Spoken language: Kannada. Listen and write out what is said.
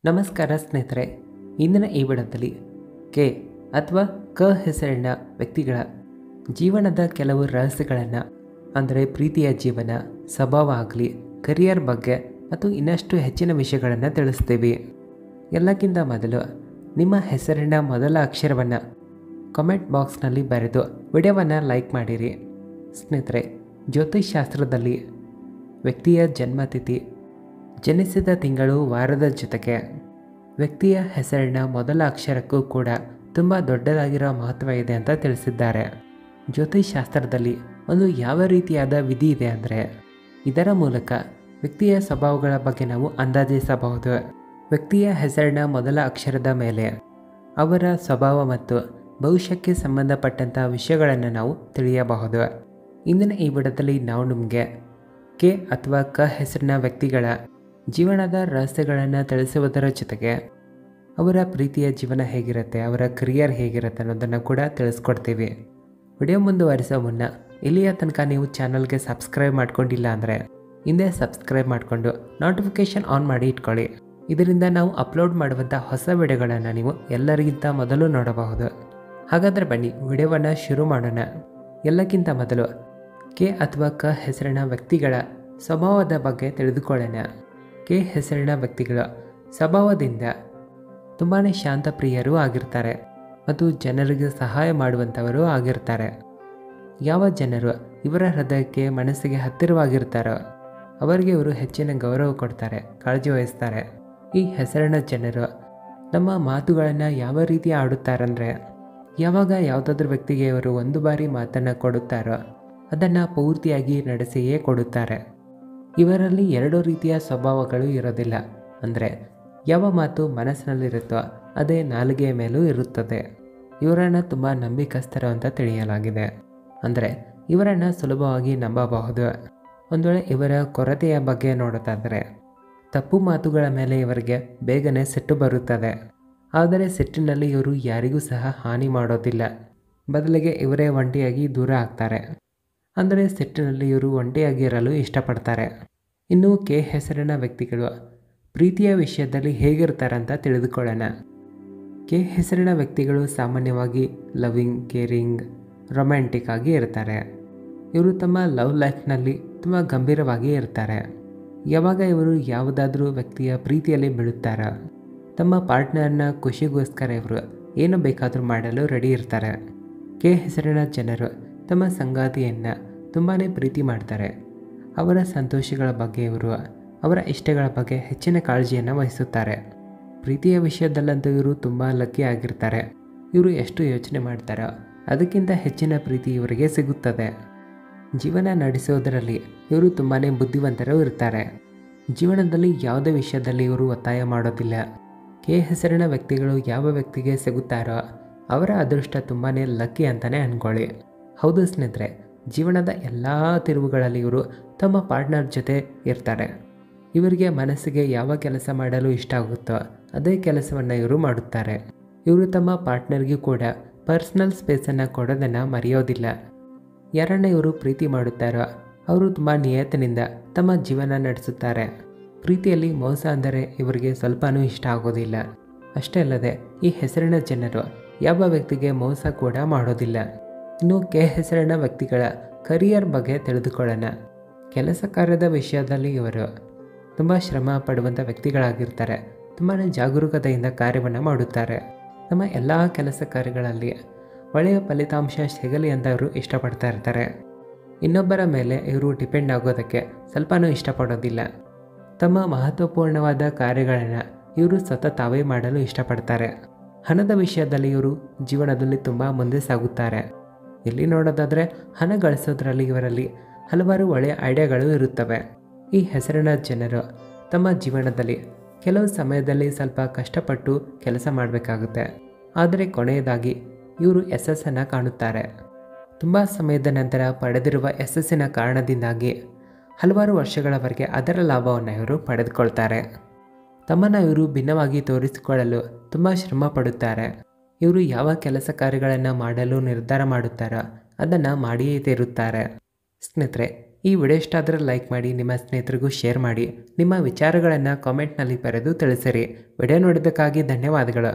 ನಮಸ್ಕಾರ ಸ್ನೇಹಿತರೆ. ಇಂದಿನ ಈ ವಿಡಿಯೋದಲ್ಲಿ ಕೆ ಅಥವಾ ಕ ಹೆಸರಿನ ವ್ಯಕ್ತಿಗಳ ಜೀವನದ ಕೆಲವು ರಹಸ್ಯಗಳನ್ನು, ಅಂದರೆ ಪ್ರೀತಿಯ ಜೀವನ, ಸ್ವಭಾವ ಆಗಲಿ, ಕರಿಯರ್ ಬಗ್ಗೆ ಮತ್ತು ಇನ್ನಷ್ಟು ಹೆಚ್ಚಿನ ವಿಷಯಗಳನ್ನು ತಿಳಿಸ್ತೀವಿ. ಎಲ್ಲಕ್ಕಿಂತ ಮೊದಲು ನಿಮ್ಮ ಹೆಸರಿನ ಮೊದಲ ಅಕ್ಷರವನ್ನು ಕಮೆಂಟ್ ಬಾಕ್ಸ್ನಲ್ಲಿ ಬರೆದು ವಿಡಿಯೋವನ್ನು ಲೈಕ್ ಮಾಡಿರಿ. ಸ್ನೇಹಿತರೆ, ಜ್ಯೋತಿಷ್ಶಾಸ್ತ್ರದಲ್ಲಿ ವ್ಯಕ್ತಿಯ ಜನ್ಮತಿಥಿ, ಜನಿಸಿದ ತಿಂಗಳು, ವಾರದ ಜೊತೆಗೆ ವ್ಯಕ್ತಿಯ ಹೆಸರಿನ ಮೊದಲ ಅಕ್ಷರಕ್ಕೂ ಕೂಡ ತುಂಬ ದೊಡ್ಡದಾಗಿರೋ ಮಹತ್ವ ಇದೆ ಅಂತ ತಿಳಿಸಿದ್ದಾರೆ. ಜ್ಯೋತಿಷ್ಶಾಸ್ತ್ರದಲ್ಲಿ ಒಂದು ಯಾವ ರೀತಿಯಾದ ವಿಧಿ ಇದೆ ಅಂದರೆ, ಇದರ ಮೂಲಕ ವ್ಯಕ್ತಿಯ ಸ್ವಭಾವಗಳ ಬಗ್ಗೆ ನಾವು ಅಂದಾಜಿಸಬಹುದು. ವ್ಯಕ್ತಿಯ ಹೆಸರಿನ ಮೊದಲ ಅಕ್ಷರದ ಮೇಲೆ ಅವರ ಸ್ವಭಾವ ಮತ್ತು ಭವಿಷ್ಯಕ್ಕೆ ಸಂಬಂಧಪಟ್ಟಂಥ ವಿಷಯಗಳನ್ನು ನಾವು ತಿಳಿಯಬಹುದು. ಇಂದಿನ ಈ ವಿಡಿಯೋದಲ್ಲಿ ನಾವು ನಿಮಗೆ ಕೆ ಅಥವಾ ಕ ಹೆಸರಿನ ವ್ಯಕ್ತಿಗಳ ಜೀವನದ ರಹಸ್ಯಗಳನ್ನು ತಿಳಿಸುವುದರ ಜೊತೆಗೆ ಅವರ ಪ್ರೀತಿಯ ಜೀವನ ಹೇಗಿರುತ್ತೆ, ಅವರ ಕರಿಯರ್ ಹೇಗಿರುತ್ತೆ ಅನ್ನೋದನ್ನು ಕೂಡ ತಿಳಿಸ್ಕೊಡ್ತೀವಿ. ವಿಡಿಯೋ ಮುಂದುವರಿಸೋ ಮುನ್ನ ಇಲ್ಲಿಯ ತನಕ ನೀವು ಚಾನಲ್ಗೆ ಸಬ್ಸ್ಕ್ರೈಬ್ ಮಾಡ್ಕೊಂಡಿಲ್ಲ ಅಂದರೆ ಹಿಂದೆ ಸಬ್ಸ್ಕ್ರೈಬ್ ಮಾಡಿಕೊಂಡು ನೋಟಿಫಿಕೇಷನ್ ಆನ್ ಮಾಡಿ ಇಟ್ಕೊಳ್ಳಿ. ಇದರಿಂದ ನಾವು ಅಪ್ಲೋಡ್ ಮಾಡುವಂಥ ಹೊಸ ವಿಡಿಯೋಗಳನ್ನು ನೀವು ಎಲ್ಲರಿಗಿಂತ ಮೊದಲು ನೋಡಬಹುದು. ಹಾಗಾದರೆ ಬನ್ನಿ ವಿಡಿಯೋವನ್ನು ಶುರು ಮಾಡೋಣ. ಎಲ್ಲಕ್ಕಿಂತ ಮೊದಲು ಕೆ ಅಥವಾ ಕ ಹೆಸರಿನ ವ್ಯಕ್ತಿಗಳ ಸ್ವಭಾವದ ಬಗ್ಗೆ ತಿಳಿದುಕೊಳ್ಳೋಣ. ಕೆ ಹೆಸರಿನ ವ್ಯಕ್ತಿಗಳು ಸ್ವಭಾವದಿಂದ ತುಂಬಾ ಶಾಂತಪ್ರಿಯರೂ ಆಗಿರ್ತಾರೆ ಮತ್ತು ಜನರಿಗೆ ಸಹಾಯ ಮಾಡುವಂಥವರು ಆಗಿರ್ತಾರೆ. ಯಾವ ಜನರು ಇವರ ಹೃದಯಕ್ಕೆ, ಮನಸ್ಸಿಗೆ ಹತ್ತಿರವಾಗಿರ್ತಾರೋ ಅವರಿಗೆ ಇವರು ಹೆಚ್ಚಿನ ಗೌರವ ಕೊಡ್ತಾರೆ, ಕಾಳಜಿ ವಹಿಸ್ತಾರೆ. ಈ ಹೆಸರಿನ ಜನರು ನಮ್ಮ ಮಾತುಗಳನ್ನು ಯಾವ ರೀತಿ ಆಡುತ್ತಾರಂದರೆ, ಯಾವಾಗ ಯಾವುದಾದ್ರೂ ವ್ಯಕ್ತಿಗೆ ಇವರು ಒಂದು ಬಾರಿ ಮಾತನ್ನು ಕೊಡುತ್ತಾರೋ ಅದನ್ನು ಪೂರ್ತಿಯಾಗಿ ನಡೆಸಿಯೇ ಕೊಡುತ್ತಾರೆ. ಇವರಲ್ಲಿ ಎರಡು ರೀತಿಯ ಸ್ವಭಾವಗಳು ಇರೋದಿಲ್ಲ. ಅಂದರೆ ಯಾವ ಮಾತು ಮನಸ್ಸಿನಲ್ಲಿರುತ್ತೋ ಅದೇ ನಾಲಿಗೆಯ ಮೇಲೂ ಇರುತ್ತದೆ. ಇವರನ್ನು ತುಂಬ ನಂಬಿಕಸ್ಥರು ಅಂತ ತಿಳಿಯಲಾಗಿದೆ. ಅಂದರೆ ಇವರನ್ನು ಸುಲಭವಾಗಿ ನಂಬಬಹುದು. ಒಂದು ವೇಳೆ ಇವರ ಕೊರತೆಯ ಬಗ್ಗೆ ನೋಡೋದಾದರೆ, ತಪ್ಪು ಮಾತುಗಳ ಮೇಲೆ ಇವರಿಗೆ ಬೇಗನೆ ಸಿಟ್ಟು ಬರುತ್ತದೆ. ಆದರೆ ಸಿಟ್ಟಿನಲ್ಲಿ ಇವರು ಯಾರಿಗೂ ಸಹ ಹಾನಿ ಮಾಡೋದಿಲ್ಲ. ಬದಲಿಗೆ ಇವರೇ ಒಂಟಿಯಾಗಿ ದೂರ ಆಗ್ತಾರೆ. ಅಂದರೆ ಸಿಟ್ಟಿನಲ್ಲಿ ಇವರು ಒಂಟಿಯಾಗಿ ಇರಲು ಇಷ್ಟಪಡ್ತಾರೆ. ಇನ್ನು ಕೆ ಹೆಸರಿನ ವ್ಯಕ್ತಿಗಳು ಪ್ರೀತಿಯ ವಿಷಯದಲ್ಲಿ ಹೇಗಿರ್ತಾರೆ ಅಂತ ತಿಳಿದುಕೊಳ್ಳೋಣ. ಕೆ ಹೆಸರಿನ ವ್ಯಕ್ತಿಗಳು ಸಾಮಾನ್ಯವಾಗಿ ಲವಿಂಗ್, ಕೇರಿಂಗ್, ರೊಮ್ಯಾಂಟಿಕ್ ಆಗಿ ಇರ್ತಾರೆ. ಇವರು ತಮ್ಮ ಲವ್ ಲೈಫ್ನಲ್ಲಿ ತುಂಬ ಗಂಭೀರವಾಗಿ ಇರ್ತಾರೆ. ಯಾವಾಗ ಇವರು ಯಾವುದಾದ್ರೂ ವ್ಯಕ್ತಿಯ ಪ್ರೀತಿಯಲ್ಲಿ ಬೀಳುತ್ತಾರೋ ತಮ್ಮ ಪಾರ್ಟ್ನರ್ನ ಖುಷಿಗೋಸ್ಕರ ಇವರು ಏನು ಬೇಕಾದರೂ ಮಾಡಲು ರೆಡಿ ಇರ್ತಾರೆ. ಕೆ ಹೆಸರಿನ ಜನರು ತಮ್ಮ ಸಂಗಾತಿಯನ್ನು ತುಂಬಾ ಪ್ರೀತಿ ಮಾಡ್ತಾರೆ. ಅವರ ಸಂತೋಷಗಳ ಬಗ್ಗೆ ಇವರು ಅವರ ಇಷ್ಟಗಳ ಬಗ್ಗೆ ಹೆಚ್ಚಿನ ಕಾಳಜಿಯನ್ನು ವಹಿಸುತ್ತಾರೆ. ಪ್ರೀತಿಯ ವಿಷಯದಲ್ಲಂತೂ ಇವರು ತುಂಬ ಲಕ್ಕಿ ಆಗಿರ್ತಾರೆ. ಇವರು ಎಷ್ಟು ಯೋಚನೆ ಮಾಡ್ತಾರೋ ಅದಕ್ಕಿಂತ ಹೆಚ್ಚಿನ ಪ್ರೀತಿ ಇವರಿಗೆ ಸಿಗುತ್ತದೆ. ಜೀವನ ನಡೆಸೋದರಲ್ಲಿ ಇವರು ತುಂಬಾ ಬುದ್ಧಿವಂತರು ಇರ್ತಾರೆ. ಜೀವನದಲ್ಲಿ ಯಾವುದೇ ವಿಷಯದಲ್ಲಿ ಇವರು ಒತ್ತಾಯ ಮಾಡೋದಿಲ್ಲ. ಕೆ ಹೆಸರಿನ ವ್ಯಕ್ತಿಗಳು ಯಾವ ವ್ಯಕ್ತಿಗೆ ಸಿಗುತ್ತಾರೋ ಅವರ ಅದೃಷ್ಟ ತುಂಬಾ ಲಕ್ಕಿ ಅಂತಲೇ ಅಂದ್ಕೊಳ್ಳಿ. ಹೌದು ಸ್ನೇಹಿತರೆ, ಜೀವನದ ಎಲ್ಲ ತಿರುವುಗಳಲ್ಲಿ ಇವರು ತಮ್ಮ ಪಾರ್ಟ್ನರ್ ಜೊತೆ ಇರ್ತಾರೆ. ಇವರಿಗೆ ಮನಸ್ಸಿಗೆ ಯಾವ ಕೆಲಸ ಮಾಡಲು ಇಷ್ಟ ಆಗುತ್ತೋ ಅದೇ ಕೆಲಸವನ್ನು ಇವರು ಮಾಡುತ್ತಾರೆ. ಇವರು ತಮ್ಮ ಪಾರ್ಟ್ನರ್ಗೂ ಕೂಡ ಪರ್ಸ್ನಲ್ ಸ್ಪೇಸನ್ನು ಕೊಡೋದನ್ನು ಮರೆಯೋದಿಲ್ಲ. ಯಾರನ್ನು ಇವರು ಪ್ರೀತಿ ಮಾಡುತ್ತಾರೋ ಅವರು ತುಂಬ ನಿಯತ್ತಿನಿಂದ ತಮ್ಮ ಜೀವನ ನಡೆಸುತ್ತಾರೆ. ಪ್ರೀತಿಯಲ್ಲಿ ಮೋಸ ಅಂದರೆ ಇವರಿಗೆ ಸ್ವಲ್ಪನೂ ಇಷ್ಟ ಆಗೋದಿಲ್ಲ. ಅಷ್ಟೇ ಅಲ್ಲದೆ ಈ ಹೆಸರಿನ ಜನರು ಯಾವ ವ್ಯಕ್ತಿಗೆ ಮೋಸ ಕೂಡ ಮಾಡೋದಿಲ್ಲ. ಇನ್ನು ಕೆ ಹೆಸರಿನ ವ್ಯಕ್ತಿಗಳ ಕರಿಯರ್ ಬಗ್ಗೆ ತಿಳಿದುಕೊಳ್ಳೋಣ. ಕೆಲಸ ಕಾರ್ಯದ ವಿಷಯದಲ್ಲಿ ಇವರು ತುಂಬ ಶ್ರಮ ಪಡುವಂಥ ವ್ಯಕ್ತಿಗಳಾಗಿರ್ತಾರೆ. ತುಂಬಾ ಜಾಗರೂಕತೆಯಿಂದ ಕಾರ್ಯವನ್ನು ಮಾಡುತ್ತಾರೆ. ತಮ್ಮ ಎಲ್ಲ ಕೆಲಸ ಕಾರ್ಯಗಳಲ್ಲಿ ಒಳ್ಳೆಯ ಫಲಿತಾಂಶ ಸಿಗಲಿ ಅಂತ ಇವರು ಇಷ್ಟಪಡ್ತಾ ಇರ್ತಾರೆ. ಇನ್ನೊಬ್ಬರ ಮೇಲೆ ಇವರು ಡಿಪೆಂಡ್ ಆಗೋದಕ್ಕೆ ಸ್ವಲ್ಪನೂ ಇಷ್ಟಪಡೋದಿಲ್ಲ. ತಮ್ಮ ಮಹತ್ವಪೂರ್ಣವಾದ ಕಾರ್ಯಗಳನ್ನು ಇವರು ಸ್ವತಃ ತಾವೇ ಮಾಡಲು ಇಷ್ಟಪಡ್ತಾರೆ. ಹಣದ ವಿಷಯದಲ್ಲಿ ಇವರು ಜೀವನದಲ್ಲಿ ತುಂಬ ಮುಂದೆ ಸಾಗುತ್ತಾರೆ. ಇಲ್ಲಿ ನೋಡೋದಾದರೆ ಹಣ ಗಳಿಸೋದ್ರಲ್ಲಿ ಇವರಲ್ಲಿ ಹಲವಾರು ಒಳ್ಳೆಯ ಐಡಿಯಾಗಳು ಇರುತ್ತವೆ. ಈ ಹೆಸರಿನ ಜನರು ತಮ್ಮ ಜೀವನದಲ್ಲಿ ಕೆಲವು ಸಮಯದಲ್ಲಿ ಸ್ವಲ್ಪ ಕಷ್ಟಪಟ್ಟು ಕೆಲಸ ಮಾಡಬೇಕಾಗುತ್ತೆ. ಆದರೆ ಕೊನೆಯದಾಗಿ ಇವರು ಯಶಸ್ಸನ್ನು ಕಾಣುತ್ತಾರೆ. ತುಂಬ ಸಮಯದ ನಂತರ ಪಡೆದಿರುವ ಯಶಸ್ಸಿನ ಕಾರಣದಿಂದಾಗಿ ಹಲವಾರು ವರ್ಷಗಳವರೆಗೆ ಅದರ ಲಾಭವನ್ನು ಇವರು ಪಡೆದುಕೊಳ್ತಾರೆ. ತಮ್ಮನ್ನು ಇವರು ಭಿನ್ನವಾಗಿ ತೋರಿಸಿಕೊಳ್ಳಲು ತುಂಬ ಶ್ರಮ ಪಡುತ್ತಾರೆ. ಇವರು ಯಾವ ಕೆಲಸ ಕಾರ್ಯಗಳನ್ನು ಮಾಡಲು ನಿರ್ಧಾರ ಮಾಡುತ್ತಾರೋ ಅದನ್ನು ಮಾಡಿಯೇ ತೀರುತ್ತಾರೆ. ಸ್ನೇಹಿತರೆ, ಈ ವಿಡಿಯೋ ಇಷ್ಟ ಆದರೆ ಲೈಕ್ ಮಾಡಿ, ನಿಮ್ಮ ಸ್ನೇಹಿತರಿಗೂ ಶೇರ್ ಮಾಡಿ, ನಿಮ್ಮ ವಿಚಾರಗಳನ್ನು ಕಾಮೆಂಟ್ನಲ್ಲಿ ಬರೆದು ತಿಳಿಸಿರಿ. ವಿಡಿಯೋ ನೋಡಿದ್ದಕ್ಕಾಗಿ ಧನ್ಯವಾದಗಳು.